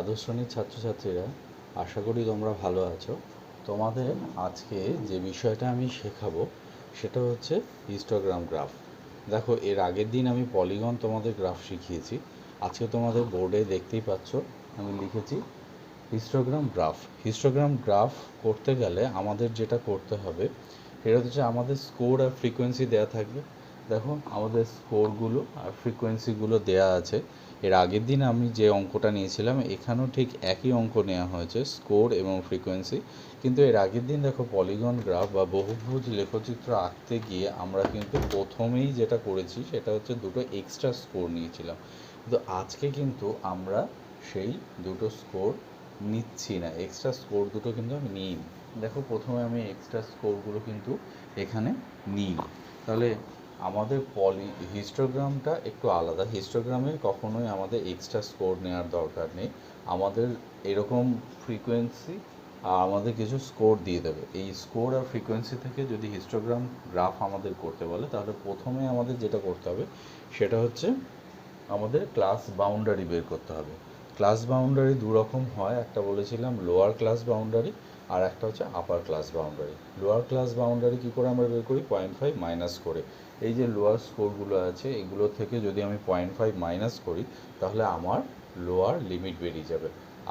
দ্বাদশ শ্রেণীর ছাত্রছাত্রীরা, আশা করি তোমরা ভালো আছো। তোমাদের আজকে যে বিষয়টা আমি শেখাবো সেটা হচ্ছে হিস্টোগ্রাম গ্রাফ। দেখো, এর আগের দিন আমি পলিগন তোমাদের গ্রাফ শিখিয়েছি। আজকে তোমাদের বোর্ডে দেখতেই পাচ্ছ আমি লিখেছি হিস্টোগ্রাম গ্রাফ। হিস্টোগ্রাম গ্রাফ করতে গেলে আমাদের যেটা করতে হবে সেটা হচ্ছে আমাদের স্কোর আর ফ্রিকোয়েন্সি দেওয়া থাকবে। দেখো, আমাদের স্কোরগুলো আর ফ্রিকোয়েন্সিগুলো দেওয়া আছে। এর আগের দিন আমি যে অঙ্কটা নিয়েছিলাম এখানেও ঠিক একই অঙ্ক নেওয়া হয়েছে, স্কোর এবং ফ্রিকোয়েন্সি। কিন্তু এর আগের দিন দেখো, পলিগন গ্রাফ বা বহুভুজ লেখচিত্র আঁকতে গিয়ে আমরা কিন্তু প্রথমেই যেটা করেছি সেটা হচ্ছে দুটো এক্সট্রা স্কোর নিয়েছিলাম। কিন্তু আজকে কিন্তু আমরা সেই দুটো স্কোর নিচ্ছি না, এক্সট্রা স্কোর দুটো কিন্তু আমি নিই। দেখো, প্রথমে আমি এক্সট্রা স্কোরগুলো কিন্তু এখানে নিই। তাহলে আমাদের হিস্টোগ্রামটা একটু আলাদা। হিস্টোগ্রামে কখনোই আমাদের এক্সট্রা স্কোর নেওয়ার দরকার নেই। আমাদের এরকম ফ্রিকোয়েন্সি আর আমাদের কিছু স্কোর দিয়ে দেবে। এই স্কোর আর ফ্রিকোয়েন্সি থেকে যদি হিস্টোগ্রাম গ্রাফ আমাদের করতে বলে তাহলে প্রথমে আমাদের যেটা করতে হবে সেটা হচ্ছে আমাদের ক্লাস বাউন্ডারি বের করতে হবে। ক্লাস বাউন্ডারি দু রকম হয়, একটা বলেছিলাম লোয়ার ক্লাস বাউন্ডারি আর একটা হচ্ছে upper class boundary. Lower class boundary কী করে আমরা বের করি? 0.5 মাইনাস করে। এই যে লোয়ার স্কোরগুলো আছে এগুলো থেকে যদি আমি 0.5 মাইনাস করি তাহলে আমার লোয়ার লিমিট বেরিয়ে যাবে।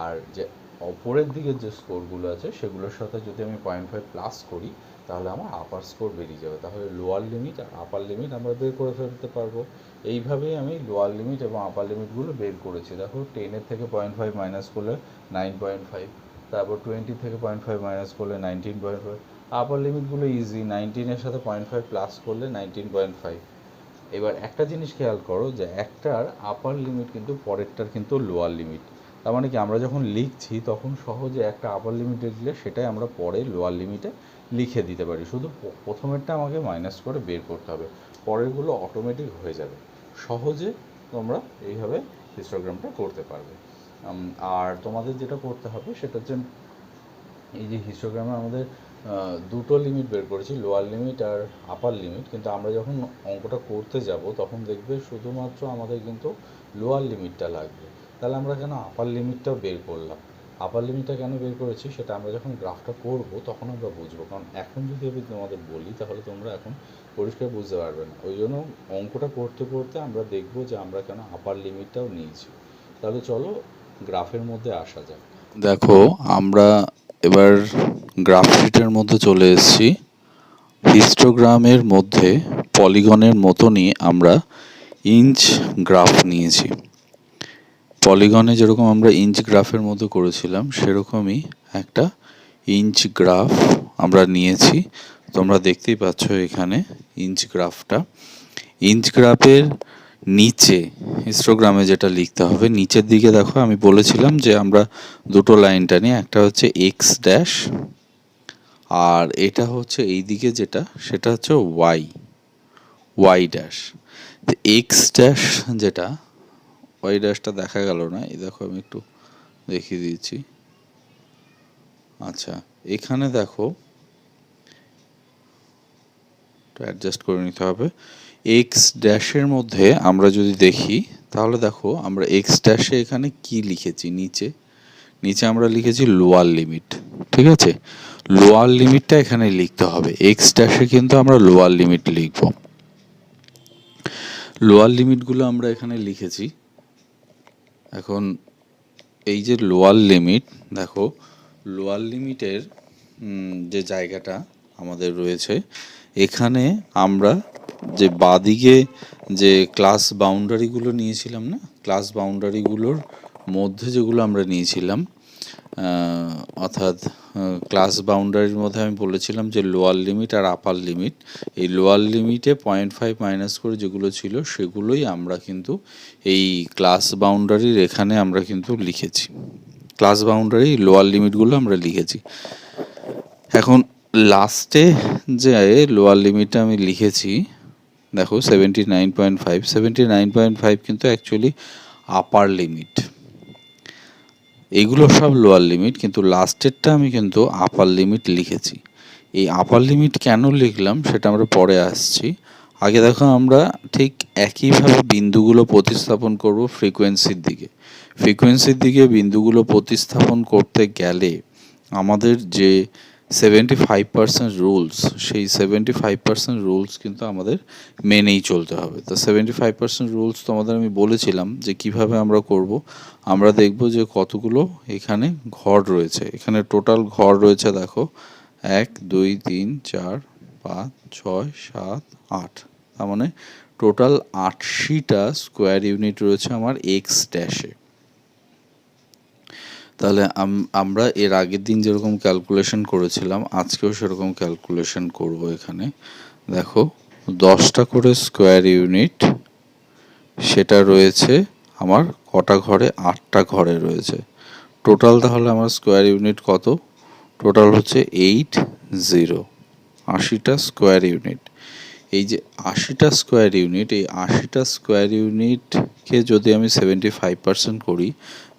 আর যে অপরের দিকের যে স্কোরগুলো আছে সেগুলোর সাথে যদি আমি 0.5 প্লাস করি তাহলে আমার আপার স্কোর বেরিয়ে যাবে। তাহলে লোয়ার লিমিট আর আপার লিমিট আমরা বের করে ফেলতে পারবো। এইভাবেই আমি লোয়ার লিমিট এবং আপার লিমিটগুলো বের করেছি। দেখো, 10-এর থেকে 0.5 মাইনাস করলে 9.5, তারপর 20 থেকে 0.5 মাইনাস করলে 19.5। আপার লিমিটগুলো ইজি, 19-এর সাথে 0.5 প্লাস করলে 19.5। এবার একটা জিনিস খেয়াল করো যে একটার আপার লিমিট কিন্তু পরেরটার কিন্তু লোয়ার লিমিট। তার মানে কি, আমরা যখন লিখছি তখন সহজে একটা আপার লিমিট লিখলে সেটাই আমরা পরে লোয়ার লিমিটে লিখে দিতে পারি। শুধু প্রথমেরটা আমাকে মাইনাস করে বের করতে হবে, পরেরগুলো অটোমেটিক হয়ে যাবে। সহজে তোমরা এইভাবে হিস্টোগ্রামটা করতে পারবে। আর তোমাদের যেটা করতে হবে সেটা হচ্ছে এই যে হিস্টোগ্রামে আমাদের দুটো লিমিট বের করেছি, লোয়ার লিমিট আর আপার লিমিট। কিন্তু আমরা যখন অঙ্কটা করতে যাব তখন দেখবে শুধুমাত্র আমাদের কিন্তু লোয়ার লিমিটটা লাগবে। তাহলে আমরা কেন আপার লিমিটটাও বের করলাম? আপার লিমিটটা কেন বের করেছি সেটা আমরা যখন গ্রাফটা করব তখন আমরা বুঝবো। কারণ এখন যদি আমি তোমাদের বলি তাহলে তোমরা এখন পরিষ্কার বুঝতে পারবে না। ওই জন্য অঙ্কটা করতে করতে আমরা দেখব যে আমরা কেন আপার লিমিটটাও নিয়েছি। তাহলে চলো গ্রাফের মধ্যে আসা যাক। দেখো, আমরা এবার গ্রাফ শিটের মধ্যে চলে এসেছি। হিস্টোগ্রামের মধ্যে পলিগনের মতনই আমরা ইঞ্চ গ্রাফ নিয়েছি। পলিগনে যেরকম আমরা ইঞ্চ গ্রাফের মধ্যে করেছিলাম সেরকমই একটা ইঞ্চ গ্রাফ আমরা নিয়েছি। তোমরা দেখতেই পাচ্ছ এখানে ইঞ্চ গ্রাফটা। ইঞ্চ গ্রাফের নিচে হিস্টোগ্রামে যেটা লিখতে হবে, নিচের দিকে দেখো আমি বলেছিলাম যে আমরা দুটো লাইন টানি, একটা হচ্ছে এক্স ড্যাশ আর এটা হচ্ছে এই দিকে যেটা সেটা হচ্ছে ওয়াই ড্যাশ। এক্স ড্যাশ যেটা, ওয়াই ড্যাশটা দেখা গেল না, এই দেখো আমি একটু দেখিয়ে দিয়েছি। আচ্ছা, এখানে দেখো অ্যাডজাস্ট করে নিতে হবে। এক্স ড্যাশের মধ্যে আমরা যদি দেখি তাহলে দেখো আমরা এক্স ড্যাশে এখানে কি লিখেছি, নিচে আমরা লিখেছি লোয়ার লিমিট। ঠিক আছে, লোয়ার লিমিটটা এখানে লিখতে হবে। এক্স ড্যাশে কিন্তু আমরা লোয়ার লিমিট লিখব। লোয়ার লিমিটগুলো আমরা এখানে লিখেছি। এখন এই যে লোয়ার লিমিট, দেখো লোয়ার লিমিটের যে জায়গাটা আমাদের রয়েছে এখানে আমরা যে বাদিকে যে ক্লাস বাউন্ডারিগুলো নিয়েছিলাম না, ক্লাস বাউন্ডারিগুলোর মধ্যে যেগুলো আমরা নিয়েছিলাম, অর্থাৎ ক্লাস বাউন্ডারির মধ্যে আমি বলেছিলাম যে লোয়ার লিমিট আর আপার লিমিট, এই লোয়ার লিমিটে 0.5 মাইনাস করে যেগুলো ছিল সেগুলোই আমরা কিন্তু এই ক্লাস বাউন্ডারির এখানে আমরা কিন্তু লিখেছি। ক্লাস বাউন্ডারি লোয়ার লিমিটগুলো আমরা লিখেছি। এখন লাস্টে যে লোয়ার লিমিটটা আমি লিখেছি, দেখো 79.5, 79.5 কিন্তু অ্যাকচুয়ালি আপার লিমিট। এইগুলো সব লোয়ার লিমিট, কিন্তু লাস্টেরটা আমি কিন্তু আপার লিমিট লিখেছি। এই আপার লিমিট কেন লিখলাম সেটা আমরা পরে আসছি। আগে দেখো আমরা ঠিক একইভাবে বিন্দুগুলো প্রতিস্থাপন করব ফ্রিকোয়েন্সির দিকে। ফ্রিকোয়েন্সির দিকে বিন্দুগুলো প্রতিস্থাপন করতে গেলে আমাদের যে 75% রুলস, সেই 75% রুলস কিন্তু আমাদের মেনেই চলতে হবে। তো 75% রুলস তোমাদের আমি বলেছিলাম যে কিভাবে আমরা করব। আমরা দেখব যে কতগুলো এখানে ঘর রয়েছে। এখানে টোটাল ঘর রয়েছে দেখো 1 2 3 4 5 6 7 8, তার মানে টোটাল 80টা স্কোয়ার ইউনিট রয়েছে আমার এক্স ড্যাশে। তাহলে আমরা এর আগের দিন যেরকম ক্যালকুলেশন করেছিলাম আজকেও সেরকম ক্যালকুলেশন করব। এখানে দেখো 10টা করে স্কোয়ার ইউনিট, সেটা রয়েছে আমার কটা ঘরে, 8টা ঘরে রয়েছে। টোটাল তাহলে আমার স্কোয়ার ইউনিট কত? টোটাল হচ্ছে 80টা স্কোয়ার ইউনিট। এই যে 80টা স্কোয়ার ইউনিট, এই 80টা স্কোয়ার ইউনিটকে যদি আমি 75% করি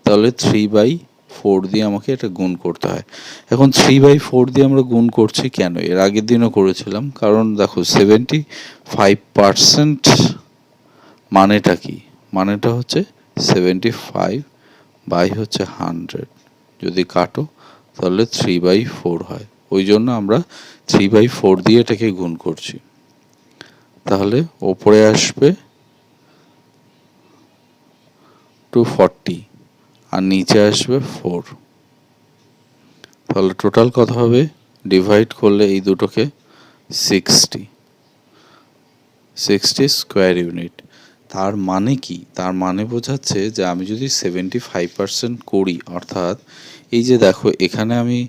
তাহলে 3/4 দিয়ে আমাকে এটা গুণ করতে হয়। এখন 3/4 দিয়ে আমরা গুণ করছি কেন? এর আগের দিনও করেছিলাম। কারণ দেখো 75% মানেটা কি? মানেটা হচ্ছে 75 বাই হচ্ছে 100, যদি কাটো তাহলে 3/4 হয়। ওই জন্য আমরা 3/4 দিয়ে এটাকে গুণ করছি। তাহলে ওপরে আসবে 240 আর নিচে আসবে 4। তাহলে টোটাল কত হবে? ডিভাইড করলে এই দুটোকে 60 স্কোয়ার ইউনিট। তার মানে কি? তার মানে বোঝাচ্ছে যে আমি যদি 75% করি, অর্থাৎ এই যে দেখো এখানে আমি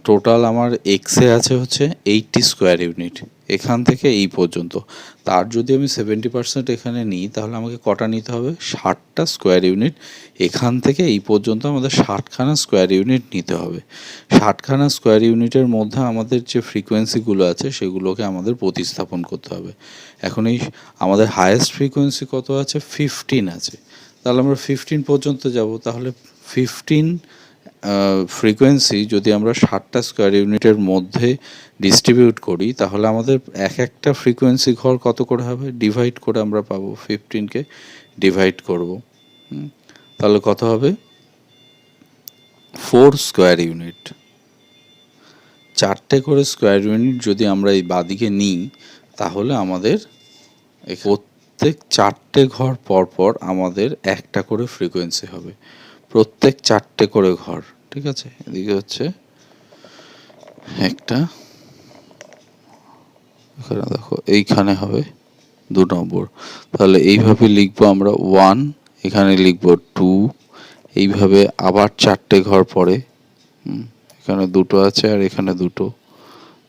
টোটাল আমার এক্সে আছে হচ্ছে 80 স্কোয়ার ইউনিট এখান থেকে এই পর্যন্ত। তার যদি আমি 70% এখানে নিই তাহলে আমাকে কটা নিতে হবে? 60টা স্কোয়ার ইউনিট। এখান থেকে এই পর্যন্ত আমাদের 60খানা স্কোয়ার ইউনিট নিতে হবে। 60খানা স্কোয়ার ইউনিটের মধ্যে আমাদের যে ফ্রিকোয়েন্সিগুলো আছে সেগুলোকে আমাদের প্রতিস্থাপন করতে হবে। এখন এই আমাদের হায়েস্ট ফ্রিকোয়েন্সি কত আছে? 15 আছে। তাহলে আমরা 15 পর্যন্ত যাব। তাহলে 15 ফ্রিকোয়েন্সি যদি আমরা 60টা স্কোয়ার ইউনিটের মধ্যে ডিস্ট্রিবিউট করি তাহলে আমাদের এক একটা ফ্রিকোয়েন্সি ঘর কত করে হবে? ডিভাইড করে আমরা পাবো। 15কে ডিভাইড করব, তাহলে কত হবে? 4 স্কোয়ার ইউনিট। 4টে করে স্কোয়ার ইউনিট যদি আমরা এই বাদিকে নিই তাহলে আমাদের প্রত্যেক 4টে ঘর পর পর আমাদের একটা করে ফ্রিকোয়েন্সি হবে। প্রত্যেক 4টে করে ঘর, ঠিক আছে? এদিকে হচ্ছে একটা, এখানে দেখো এইখানে হবে 2 নম্বর। তাহলে এইভাবে লিখবো আমরা 1, এখানে লিখবো 2, এইভাবে আবার 4টে ঘর পরে, এখানে 2টো আছে আর এখানে 2টো,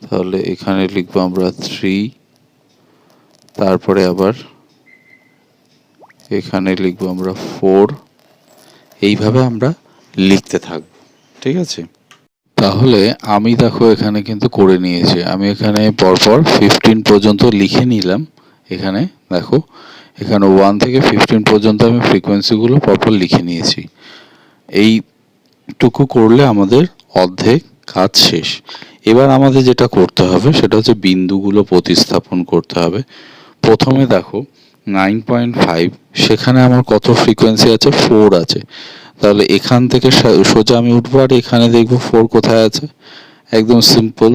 তাহলে এখানে লিখবো আমরা 3, তারপরে আবার এখানে লিখবো আমরা 4। এইভাবে আমরা লিখতে থাকবো, ঠিক আছে? তাহলে আমি দেখো এখানে কিন্তু করে নিয়েছি। আমি এখানে পরপর 15 পর্যন্ত লিখে নিলাম। এখানে দেখো এখানে 1 থেকে 15 পর্যন্ত আমি ফ্রিকোয়েন্সিগুলো পরপর লিখে নিয়েছি। এইটুকু করলে আমাদের অর্ধেক কাজ শেষ। এবার আমাদের যেটা করতে হবে সেটা হচ্ছে বিন্দুগুলো প্রতিস্থাপন করতে হবে। প্রথমে দেখো 9.5, সেখানে আমার কত ফ্রিকোয়েন্সি আছে? 4 আছে। তাহলে এখান থেকে সোজা আমি উঠবো আর এখানে দেখবো 4 কোথায় আছে। একদম সিম্পল,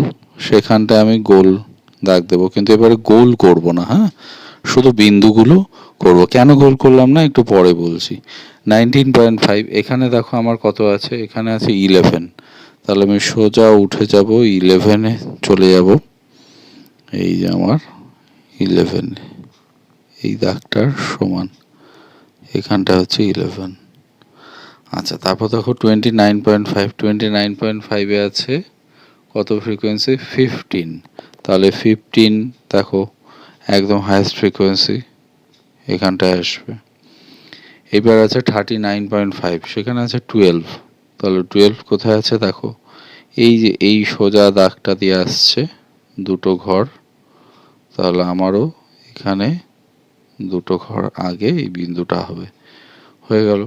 সেখানটায় আমি গোল দাগ দেবো। কিন্তু এবারে গোল করব না, হ্যাঁ, শুধু বিন্দুগুলো করব। কেন গোল করলাম না একটু পরে বলছি। 19.5, এখানে দেখো আমার কত আছে? এখানে আছে 11। তাহলে আমি সোজা উঠে যাব 11-এ চলে যাব। এই যে আমার 11, এই দাগটার সমান এখানটা হচ্ছে 11। আচ্ছা, তারপর দেখো 29.5, 29.5-এ আছে কত ফ্রিকোয়েন্সি? 15। তাহলে 15 দেখো একদম হাইয়েস্ট ফ্রিকোয়েন্সি, এখানটায় আসবে। এবার আছে 39.5, সেখানে আছে 12। তাহলে 12 কোথায় আছে? দেখো এই যে এই সোজা দাগটা দিয়ে আসছে 2টো ঘর। তাহলে আমারও এখানে 2টো ঘর আগে এই বিন্দুটা হবে। হয়ে গেল।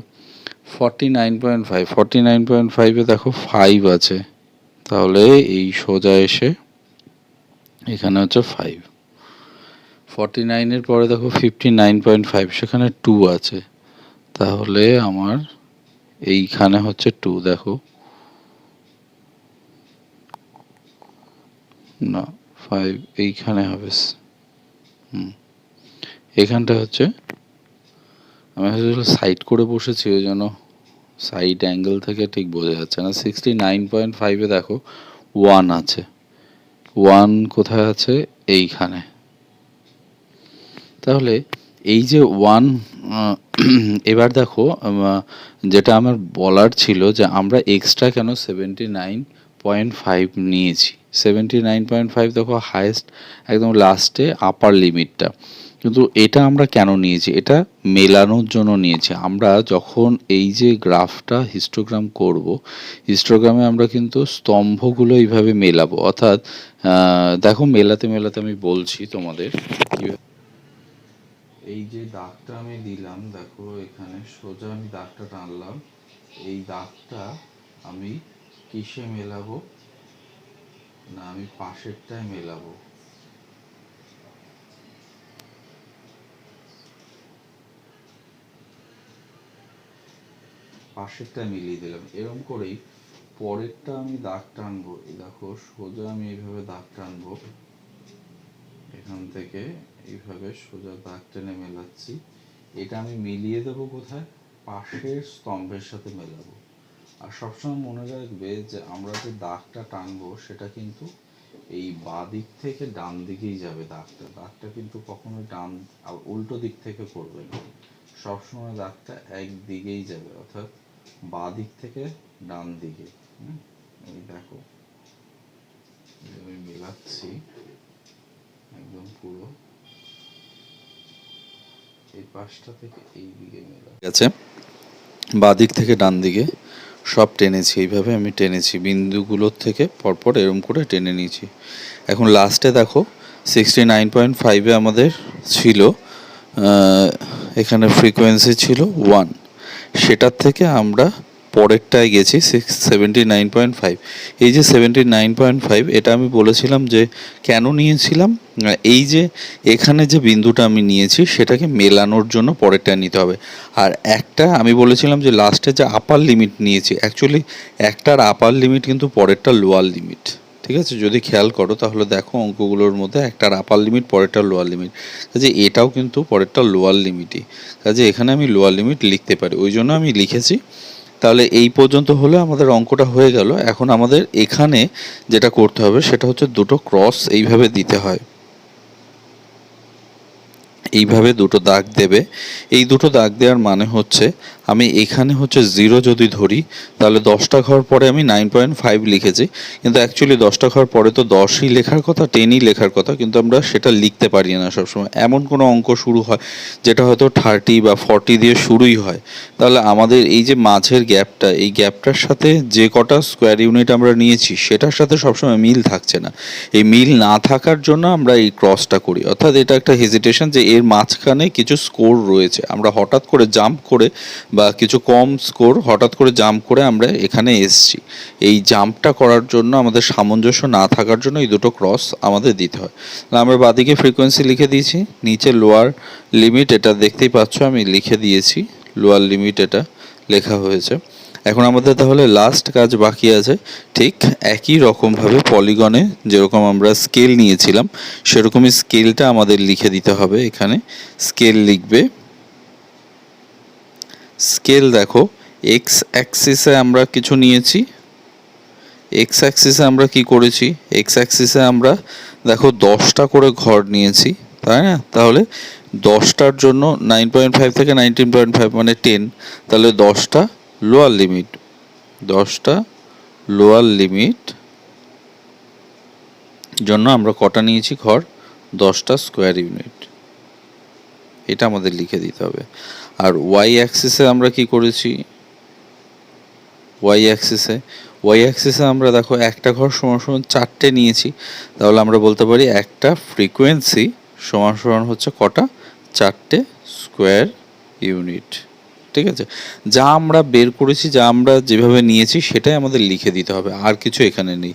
49.5, 49.5-এ দেখো 5 আছে। তাহলে এই সোজা এসে এখানে হচ্ছে 5। 49-এর পরে দেখো 59.5, সেখানে 2 আছে, তাহলে আমার এইখানে হচ্ছে 2, দেখো না 5 এইখানে হবে। এখানটা হচ্ছে আমি আসলে সাইড করে বসেছি, ওই জন্য সাইড অ্যাঙ্গেল থেকে ঠিক বোঝা যাচ্ছে না। 69.5-এ দেখো 1 আছে, 1 কোথায় আছে? এইখানে। তাহলে এই যে 1, এবার দেখো যেটা আমার বলার ছিল যে আমরা এক্সট্রা কেন 79.5 নিয়েছি। 79.5 দেখো হায়েস্ট, একদম লাস্টে আপার লিমিটটা, কিন্তু এটা আমরা কেন নিয়েছি? এটা মেলানোর জন্য নিয়েছি। আমরা যখন এই যে গ্রাফটা হিস্টোগ্রাম করব, হিস্টোগ্রামে আমরা কিন্তু স্তম্ভগুলো এইভাবে মেলাবো, অর্থাৎ দেখো মেলাতে মেলাতে আমি বলছি তোমাদের। এই যে দাগটা আমি দিলাম, দেখো এখানে সোজা আমি দাগটা টানলাম, এই দাগটা আমি কিসে মেলাবো না, আমি পাশেরটায় মেলাবো। পাশেরটা মিলিয়ে দিলাম, এরকম করেই পরেরটা আমি দাগ টানবো। এই দেখো সোজা আমি এইভাবে দাগ টানবো, এখান থেকে এইভাবে সোজা দাগ টেনে মেলাচ্ছি। এটা আমি মিলিয়ে দেবো কোথায়? পাশের স্তম্ভের সাথে মেলাবো। আর সবসময় মনে রাখবে যে আমরা যে দাগটা টানবো সেটা কিন্তু এই বাঁ দিক থেকে ডান দিকেই যাবে। দাগটা কিন্তু কখনোই ডান উল্টো দিক থেকে করবে না, সবসময় দাগটা একদিকেই যাবে, অর্থাৎ বাঁ দিক থেকে ডান দিকে। এই দেখো আমি মেলাচ্ছি একদম পুরো এই পাশটা থেকে এই দিকে মেলা গেছে, বাঁ দিক থেকে ডান দিকে সব টেনেছি। এইভাবে আমি টেনেছি, বিন্দুগুলোর থেকে পরপর এরম করে টেনে নিয়েছি। এখন লাস্টে দেখো 69.5-এ আমাদের ছিল, এখানে ফ্রিকোয়েন্সি ছিল 1, সেটার থেকে আমরা পরেরটায় গেছি 79.5। এই যে 79.5, এটা আমি বলেছিলাম যে কেন নিয়েছিলাম, এই যে এখানে যে বিন্দুটা আমি নিয়েছি সেটাকে মেলানোর জন্য পরেরটা নিতে হবে। আর একটা আমি বলেছিলাম যে লাস্টে যে আপার লিমিট নিয়েছি, অ্যাকচুয়ালি একটার আপার লিমিট কিন্তু পরেরটা লোয়ার লিমিট। ঠিক আছে, যদি খেয়াল করো তাহলে দেখো অঙ্কগুলোর মধ্যে একটার আপার লিমিট পরেরটা লোয়ার লিমিট, কাজে এটাও কিন্তু পরেরটা লোয়ার লিমিটই, কাজে এখানে আমি লোয়ার লিমিট লিখতে পারি, ওই জন্য আমি লিখেছি। তাহলে এই পর্যন্ত হলে আমাদের অঙ্কটা হয়ে গেল। এখন আমাদের এখানে যেটা করতে হবে সেটা হচ্ছে দুটো ক্রস এইভাবে দিতে হয়, এইভাবে দুটো দাগ দেবে। এই দুটো দাগ দেওয়ার মানে হচ্ছে আমি এখানে হচ্ছে 0 যদি ধরি তাহলে 10টা ঘর পরে আমি 9.5 লিখেছি, কিন্তু অ্যাকচুয়ালি 10টা ঘর পরে তো 10ই লেখার কথা, 10ই লেখার কথা, কিন্তু আমরা সেটা লিখতে পারি না সবসময়। এমন কোনো অঙ্ক শুরু হয় যেটা হয়তো 30 বা 40 দিয়ে শুরুই হয়, তাহলে আমাদের এই যে মাঝের গ্যাপটা, এই গ্যাপটার সাথে যে কটা স্কোয়ার ইউনিট আমরা নিয়েছি সেটার সাথে সবসময় মিল থাকছে না। এই মিল না থাকার জন্য আমরা এই ক্রসটা করি, অর্থাৎ এটা একটা হেজিটেশন যে এর মাঝখানে কিছু স্কোর রয়েছে, আমরা হঠাৎ করে জাম্প করে বা কিছু কম স্কোর হঠাৎ করে জাম্প করে আমরা এখানে এসছি। এই জাম্পটা করার জন্য আমাদের সামঞ্জস্য না থাকার জন্য এই দুটো ক্রস আমাদের দিতে হয়। আমরা বাদিকে ফ্রিকোয়েন্সি লিখে দিয়েছি, নিচে লোয়ার লিমিট এটা দেখতেই পাচ্ছ আমি লিখে দিয়েছি, লোয়ার লিমিট এটা লেখা হয়েছে। এখন আমাদের তাহলে লাস্ট কাজ বাকি আছে, ঠিক একই রকমভাবে পলিগনে যেরকম আমরা স্কেল নিয়েছিলাম সেরকমই স্কেলটা আমাদের লিখে দিতে হবে। এখানে স্কেল লিখবে, স্কেল দেখো এক্স অ্যাক্সিসে আমরা কিছু নিয়েছি, এক্স অ্যাক্সিসে আমরা কি করেছি, এক্স অ্যাক্সিসে আমরা দেখো 10টা করে ঘর নিয়েছি, তাই না? তাহলে 10টার জন্য 9.5 থেকে 19.5 মানে 10, তাহলে 10টা লোয়ার লিমিট, 10টা লোয়ার লিমিট জন্য আমরা কটা নিয়েছি ঘর, 10টা স্কোয়ার ইউনিট, এটা আমাদের লিখে দিতে হবে। আর ওয়াই অ্যাক্সিসে আমরা কি করেছি, ওয়াই অ্যাক্সিসে আমরা দেখো একটা ঘর সমান সমান 4টে নিয়েছি, তাহলে আমরা বলতে পারি একটা ফ্রিকোয়েন্সি সমান সমান হচ্ছে কটা, 4টে স্কোয়ার ইউনিট। ঠিক আছে, যা আমরা বের করেছি, যা আমরা যেভাবে নিয়েছি সেটাই আমাদের লিখে দিতে হবে, আর কিছু এখানে নেই।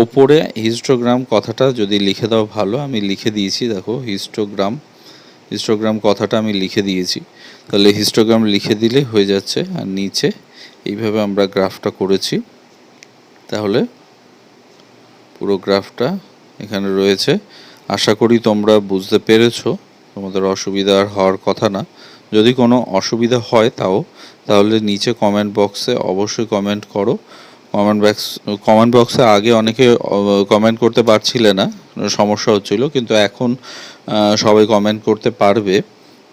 ওপরে হিস্টোগ্রাম কথাটা যদি লিখে দাও ভালো, আমি লিখে দিয়েছি, দেখো হিস্টোগ্রাম কথাটা আমি লিখে দিয়েছি। তাহলে হিস্টোগ্রাম লিখে দিলে হয়ে যাচ্ছে। আর নিচে এইভাবে আমরা গ্রাফটা করেছি, তাহলে পুরো গ্রাফটা এখানে রয়েছে। আশা করি তোমরা বুঝতে পেরেছো, তোমাদের অসুবিধা আর হওয়ার কথা না। যদি কোনো অসুবিধা হয় তাহলে নিচে কমেন্ট বক্সে অবশ্যই কমেন্ট করো। কমেন্ট বক্সে আগে অনেকে কমেন্ট করতে পারছিলে না, সমস্যা হচ্ছিল, কিন্তু এখন সবাই কমেন্ট করতে পারবে।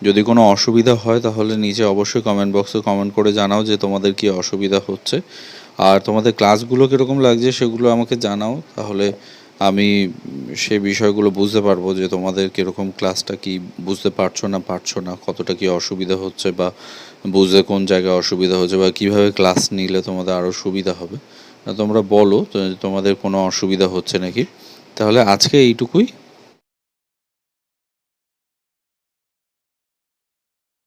যদি কোনো অসুবিধা হয় তাহলে নিচে অবশ্যই কমেন্ট বক্সে কমেন্ট করে জানাও যে তোমাদের কি অসুবিধা হচ্ছে, আর তোমাদের ক্লাসগুলো কীরকম লাগছে সেগুলো আমাকে জানাও। তাহলে আমি সেই বিষয়গুলো বুঝতে পারবো যে তোমাদের কীরকম ক্লাসটা কি বুঝতে পারছো না, কতটা কি অসুবিধা হচ্ছে, বা বুঝতে কোন জায়গায় অসুবিধা হচ্ছে, বা কীভাবে ক্লাস নিলে তোমাদের আরও সুবিধা হবে। তোমরা বলো তোমাদের কোনো অসুবিধা হচ্ছে নাকি। তাহলে আজকে এইটুকুই।